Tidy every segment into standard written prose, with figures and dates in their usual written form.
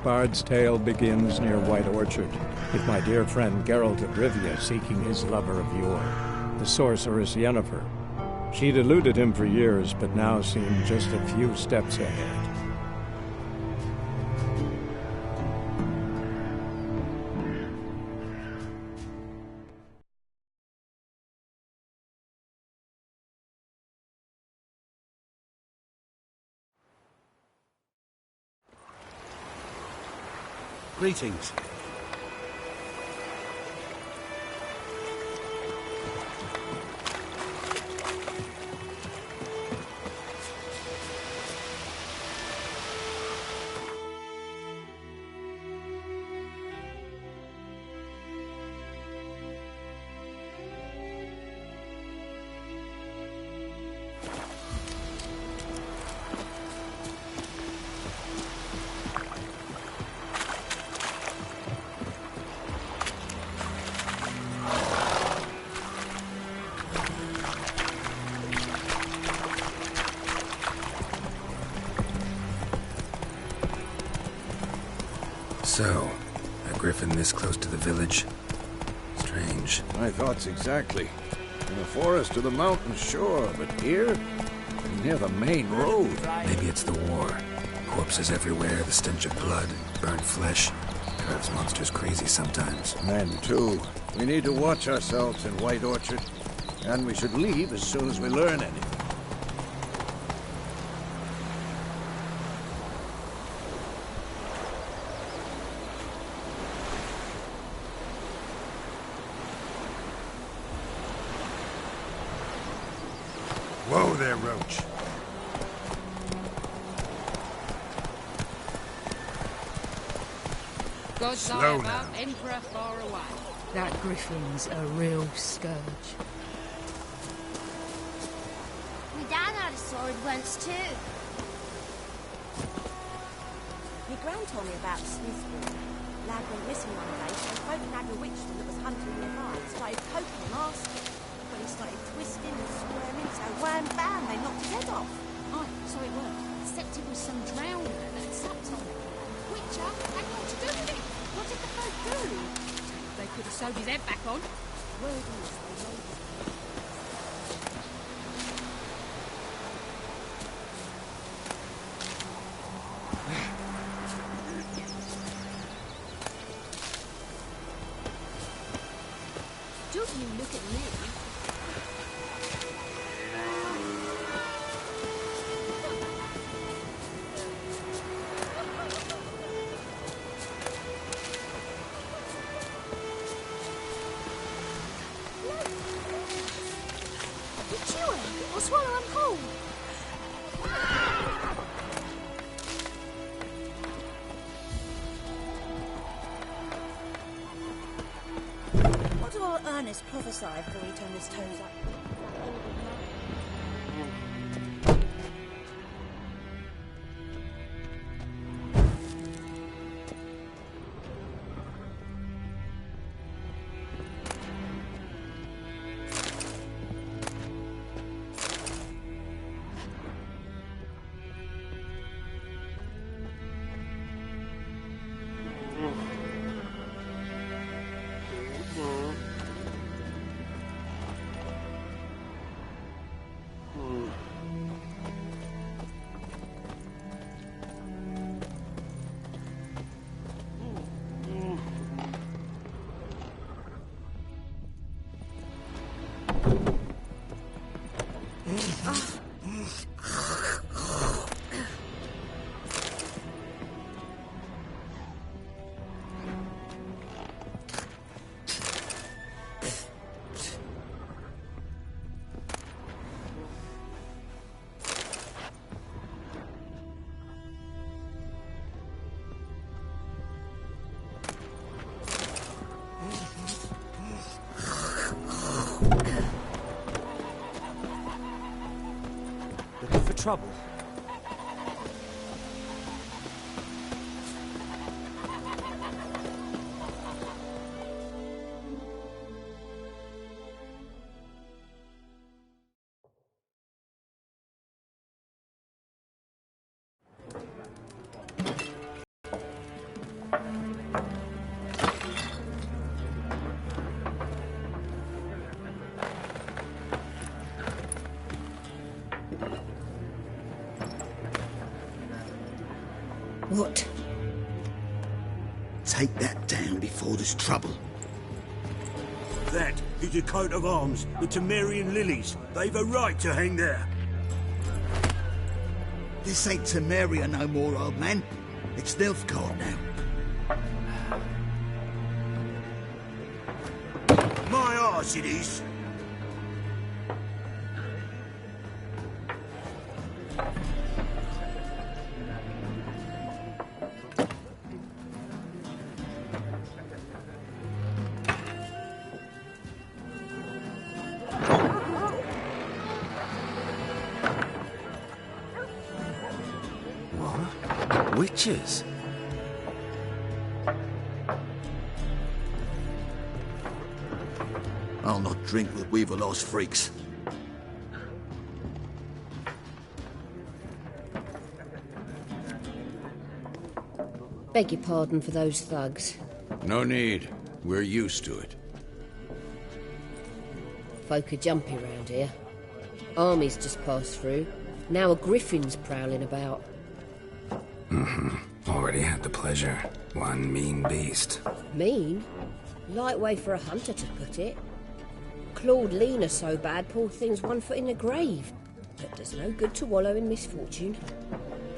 Bard's tale begins near White Orchard, with my dear friend Geralt of Rivia seeking his lover of yore, the sorceress Yennefer. She'd eluded him for years, but now seemed just a few steps ahead. Greetings. So, a griffin this close to the village? Strange. My thoughts exactly. In the forest or the mountains, sure, but here? Near the main road. Maybe it's the war. Corpses everywhere, the stench of blood, burnt flesh. Drives monsters crazy sometimes. Men, too. We need to watch ourselves in White Orchard. And we should leave as soon as we learn anything. Whoa there, Roach. God's eye Slow above, now. Emperor far away. That griffin's a real scourge. My dad had a sword once too. My gran told me about the Smith's boy. Lad went missing one day, so folk nagged a witchman that was hunting nearby. Started poking him, asking. But he started twisting and squirming, so wham bam, they knocked his head off. Aye, so it was. Except it was some drowner that sucked on it. Witcher had what to do with it. What did the folk do? They could have sewed his head back on. Word is, they know. Do you look at me? You're chewing. I'll swallow them whole. What do our Ernest prophesy before he turned his toes up? Looking for trouble? What? Take that down before there's trouble. That is a coat of arms, the Temerian lilies. They've a right to hang there. This ain't Temeria no more, old man. It's Nilfgaard now. My arse it is. Witches? I'll not drink with Weaverlaw's freaks. Beg your pardon for those thugs. No need. We're used to it. Folk are jumpy round here. Armies just passed through. Now a griffin's prowling about. Already had the pleasure. One mean beast. Mean? Light way for a hunter to put it. Clawed Lena so bad, poor thing's 1 foot in the grave. But there's no good to wallow in misfortune.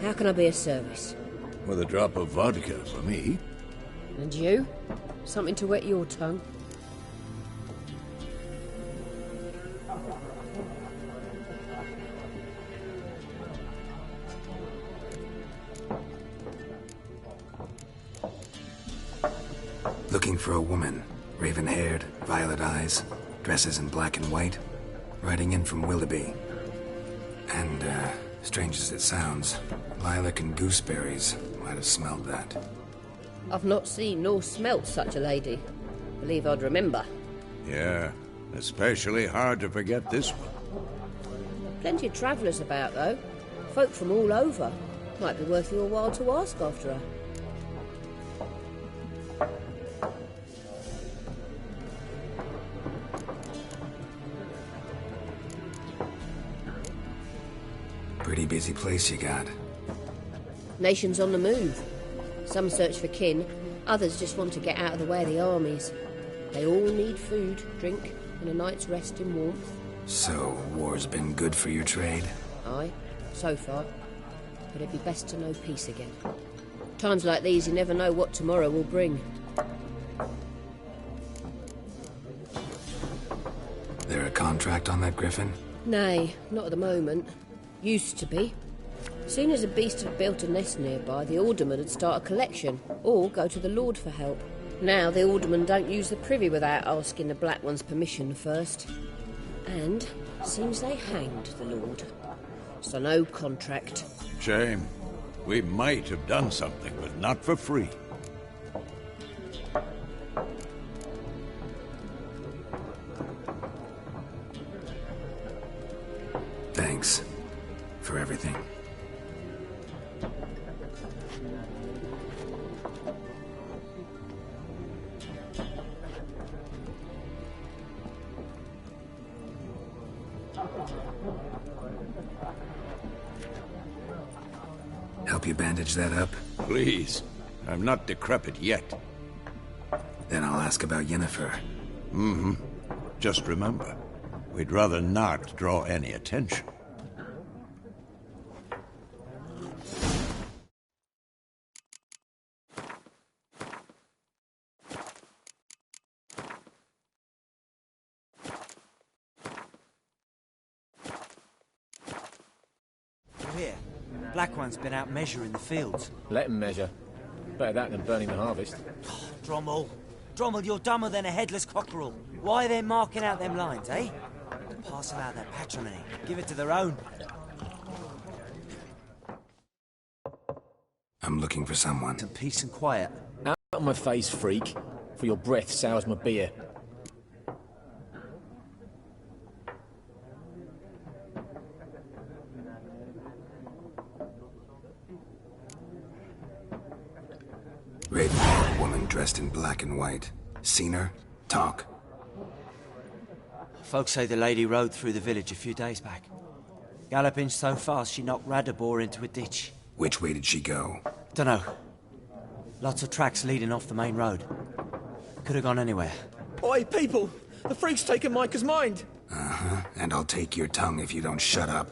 How can I be of service? With a drop of vodka for me. And you? Something to wet your tongue? Looking for a woman. Raven-haired, violet eyes, dresses in black and white. Riding in from Willoughby. And, strange as it sounds, lilac and gooseberries might have smelled that. I've not seen nor smelt such a lady. Believe I'd remember. Yeah, especially hard to forget this one. Plenty of travellers about, though. Folk from all over. Might be worth your while to ask after her. Pretty busy place you got. Nations on the move. Some search for kin, others just want to get out of the way of the armies. They all need food, drink, and a night's rest in warmth. So, war's been good for your trade? Aye, so far. But it'd be best to know peace again. Times like these, you never know what tomorrow will bring. There a contract on that griffin? Nay, not at the moment. Used to be. Soon as a beast had built a nest nearby, the alderman would start a collection, or go to the Lord for help. Now the aldermen don't use the privy without asking the Black One's permission first. And seems they hanged the Lord. So no contract. Shame. We might have done something, but not for free. Thanks. For everything. Help you bandage that up? Please. I'm not decrepit yet. Then I'll ask about Yennefer. Mm-hmm. Just remember, we'd rather not draw any attention. Here, Black One's been out measuring the fields. Let him measure. Better that than burning the harvest. Drommel. Drommel, you're dumber than a headless cockerel. Why are they marking out them lines, eh? Parcel out their patrimony. Give it to their own. I'm looking for someone. Some peace and quiet. Out of my face, freak. For your breath sours my beer. Raven-haired woman dressed in black and white. Seen her? Talk. Folks say the lady rode through the village a few days back. Galloping so fast she knocked Radabor into a ditch. Which way did she go? Dunno. Lots of tracks leading off the main road. Could have gone anywhere. Oi, people! The freak's taken Micah's mind! Uh-huh, and I'll take your tongue if you don't shut up.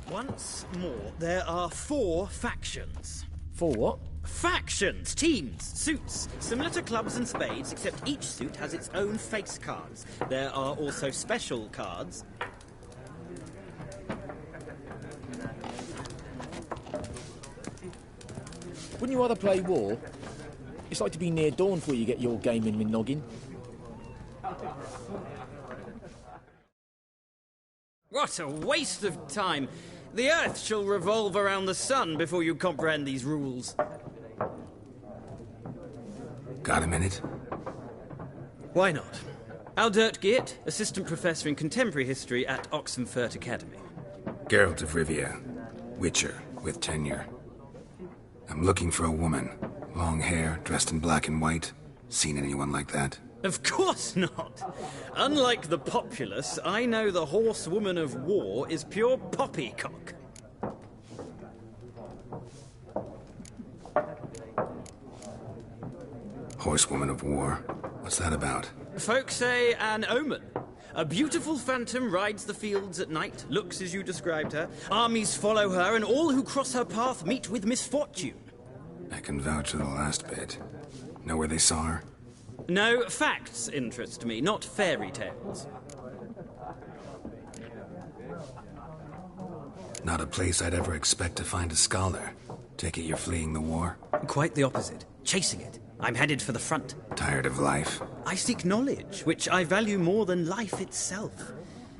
Once more, there are 4 factions. 4 what? Factions, teams, suits, similar to clubs and spades, except each suit has its own face cards. There are also special cards. Wouldn't you rather play war? It's like to be near dawn before you get your game in with noggin. What a waste of time! The Earth shall revolve around the sun before you comprehend these rules. Got a minute? Why not? Aldert Geert, Assistant Professor in Contemporary History at Oxenfurt Academy. Geralt of Rivia, Witcher, with tenure. I'm looking for a woman. Long hair, dressed in black and white. Seen anyone like that? Of course not! Unlike the populace, I know the horsewoman of war is pure poppycock. Horsewoman of war? What's that about? Folk say an omen. A beautiful phantom rides the fields at night, looks as you described her. Armies follow her, and all who cross her path meet with misfortune. I can vouch for the last bit. Know where they saw her? No, facts interest me, not fairy tales. Not a place I'd ever expect to find a scholar. Take it you're fleeing the war? Quite the opposite. Chasing it. I'm headed for the front. Tired of life? I seek knowledge, which I value more than life itself.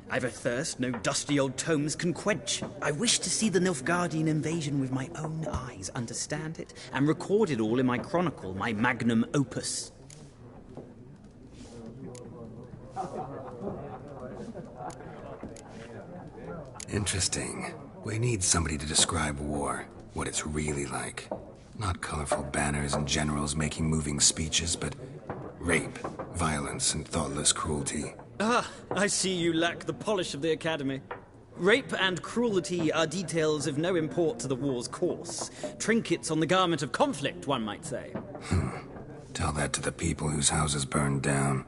I've a thirst no dusty old tomes can quench. I wish to see the Nilfgaardian invasion with my own eyes, understand it, and record it all in my chronicle, my magnum opus. Interesting. We need somebody to describe war, what it's really like. Not colorful banners and generals making moving speeches, but rape, violence, and thoughtless cruelty. Ah, I see you lack the polish of the Academy. Rape and cruelty are details of no import to the war's course. Trinkets on the garment of conflict, one might say. Tell that to the people whose houses burned down.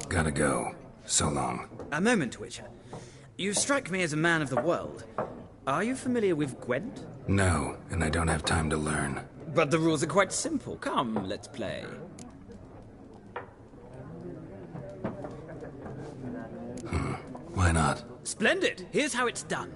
Gotta go. So long. A moment, Witcher. You strike me as a man of the world. Are you familiar with Gwent? No, and I don't have time to learn. But the rules are quite simple. Come, let's play. Why not? Splendid! Here's how it's done.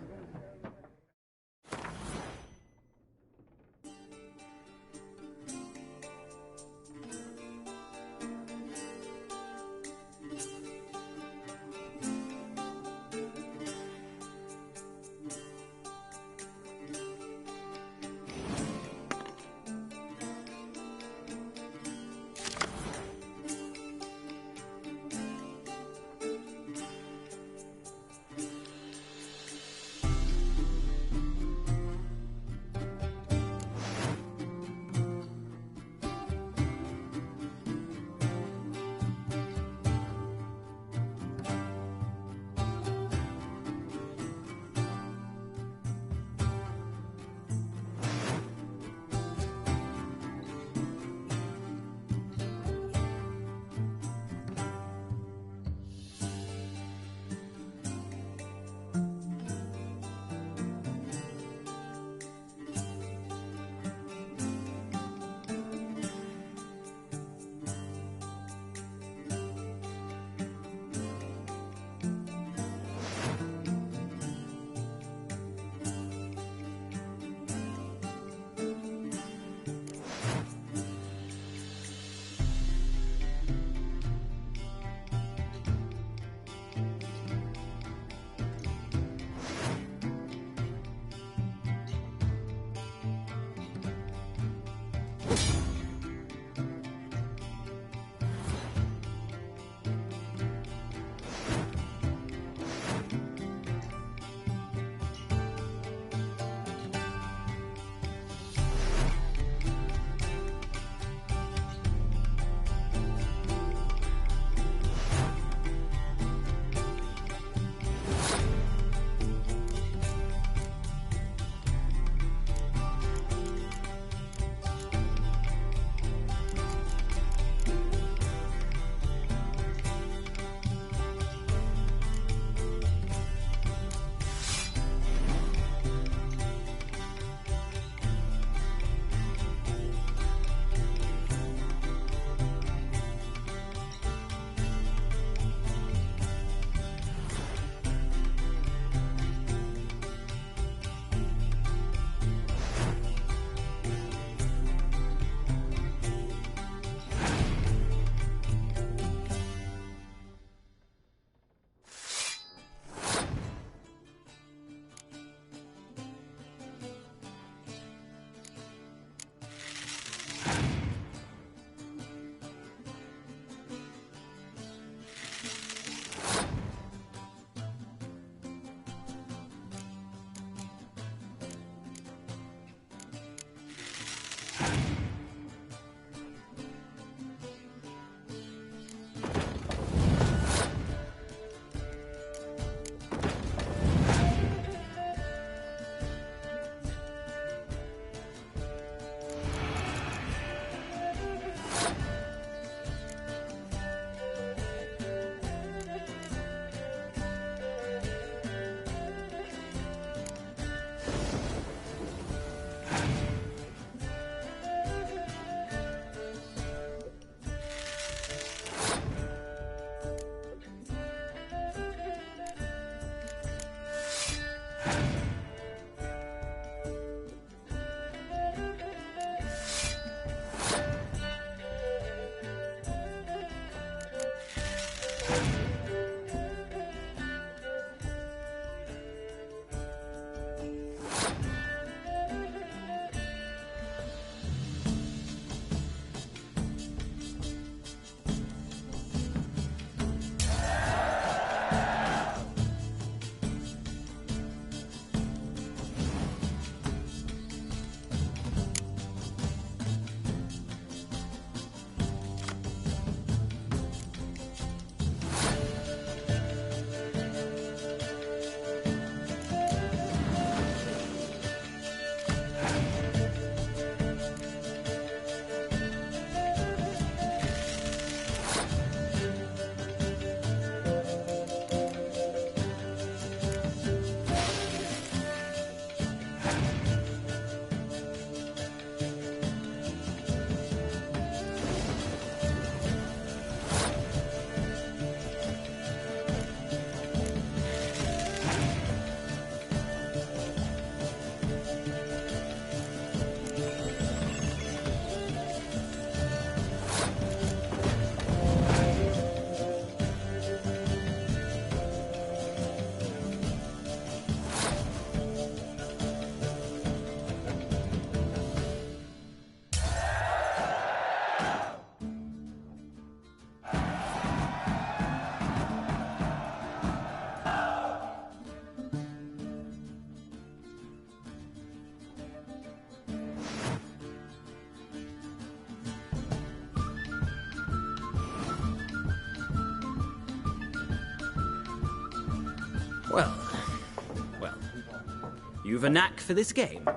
You've a knack for this game.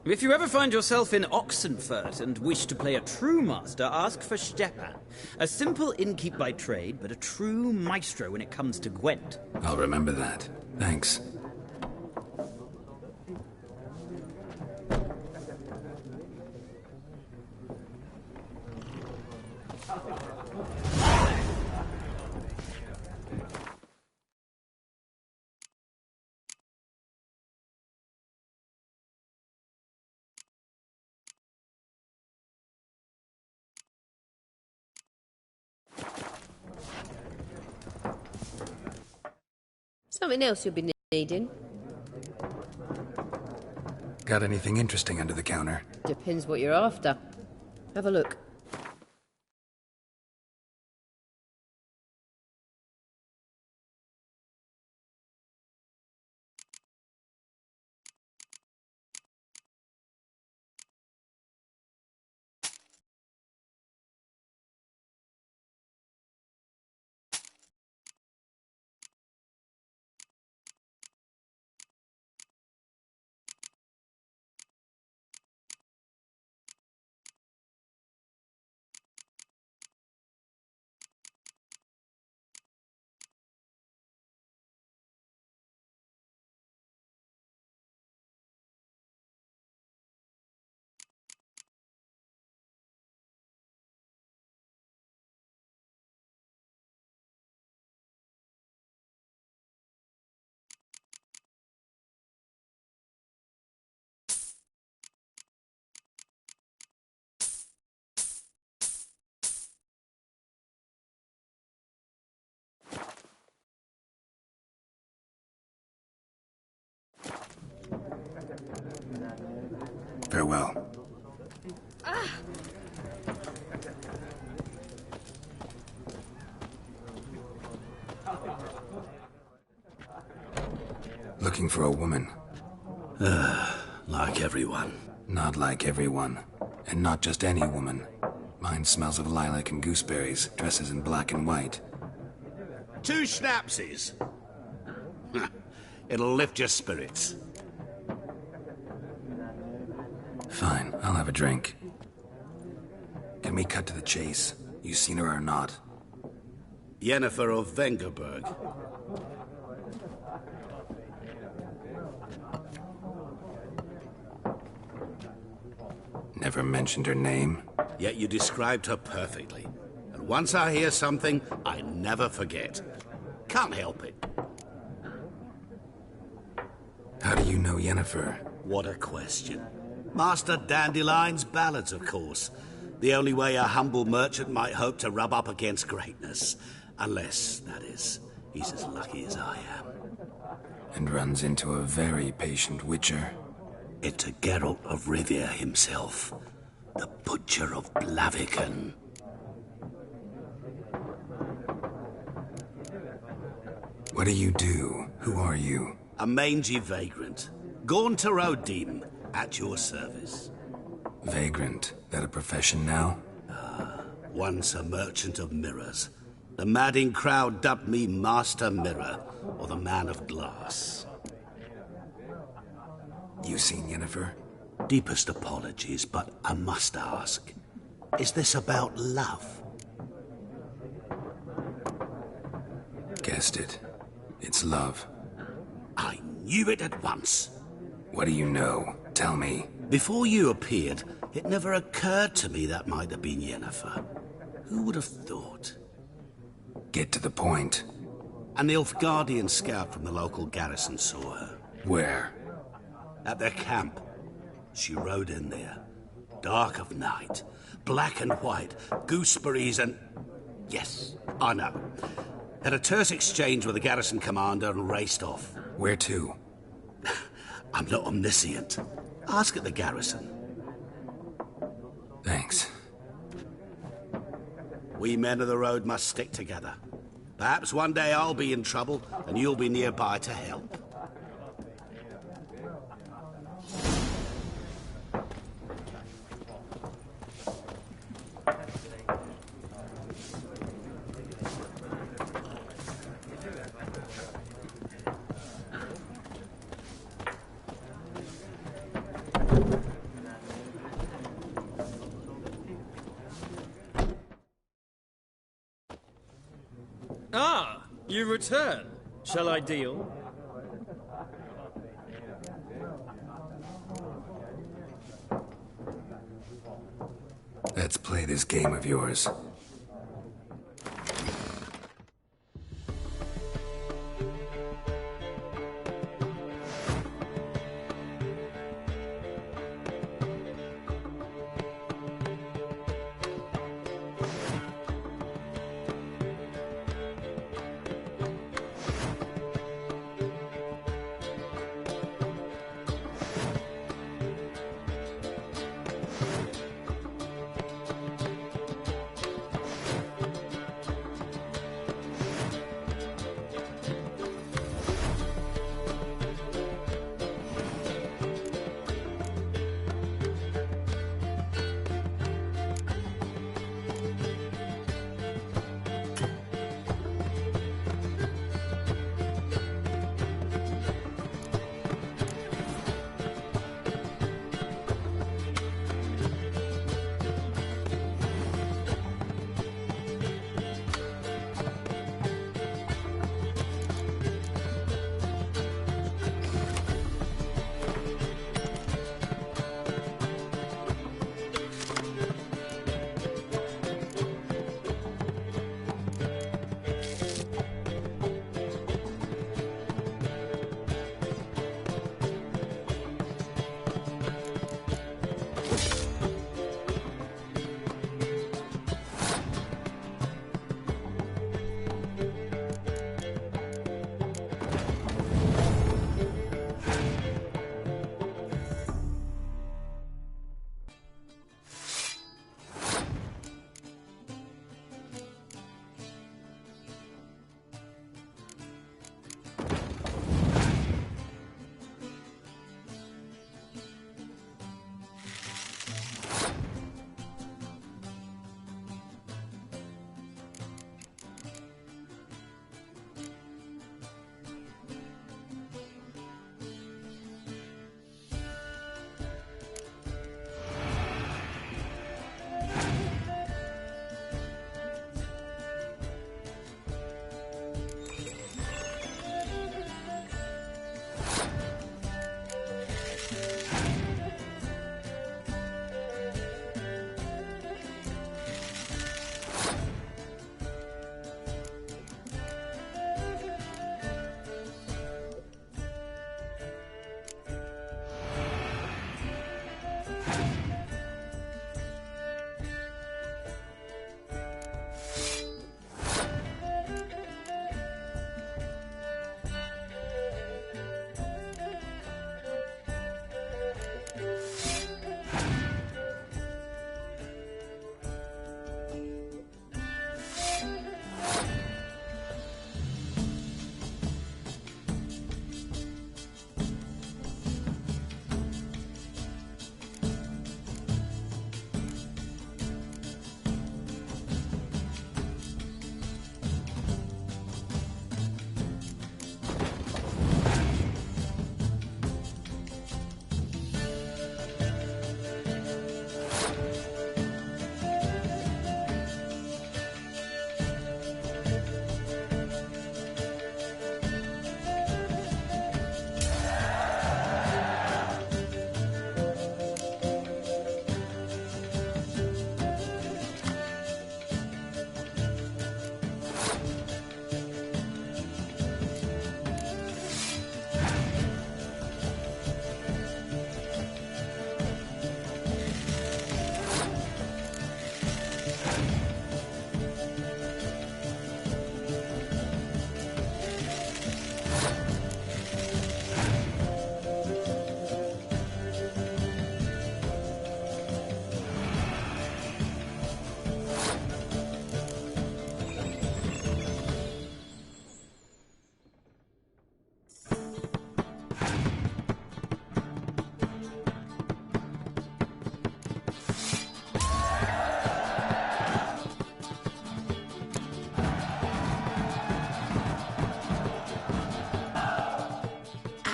If you ever find yourself in Oxenfurt and wish to play a true master, ask for Stepan. A simple innkeep by trade, but a true maestro when it comes to Gwent. I'll remember that. Thanks. Something else you'll be needing? Got anything interesting under the counter? Depends what you're after. Have a look. Farewell. Looking for a woman. Like everyone. Not like everyone. And not just any woman. Mine smells of lilac and gooseberries, dresses in black and white. 2 schnapsies. It'll lift your spirits. Fine, I'll have a drink. Can we cut to the chase? You seen her or not? Yennefer of Vengerberg. Never mentioned her name? Yet you described her perfectly. And once I hear something, I never forget. Can't help it. How do you know Yennefer? What a question. Master Dandelion's ballads, of course. The only way a humble merchant might hope to rub up against greatness. Unless, that is, he's as lucky as I am. And runs into a very patient witcher. It's Geralt of Rivia himself. The Butcher of Blaviken. What do you do? Who are you? A mangy vagrant. Gaunter O'Deem, at your service. Vagrant? That a profession now? Once a merchant of mirrors. The madding crowd dubbed me Master Mirror, or the Man of Glass. You seen Yennefer? Deepest apologies, but I must ask. Is this about love? Guessed it. It's love. I knew it at once. What do you know? Tell me. Before you appeared, it never occurred to me that might have been Yennefer. Who would have thought? Get to the point. A Nilfgaardian scout from the local garrison saw her. Where? At their camp. She rode in there. Dark of night. Black and white. Gooseberries and... Yes, I know. Had a terse exchange with the garrison commander and raced off. Where to? I'm not omniscient. Ask at the garrison. Thanks. We men of the road must stick together. Perhaps one day I'll be in trouble and you'll be nearby to help. You return. Shall I deal? Let's play this game of yours.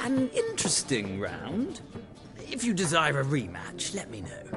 An interesting round. If you desire a rematch, let me know.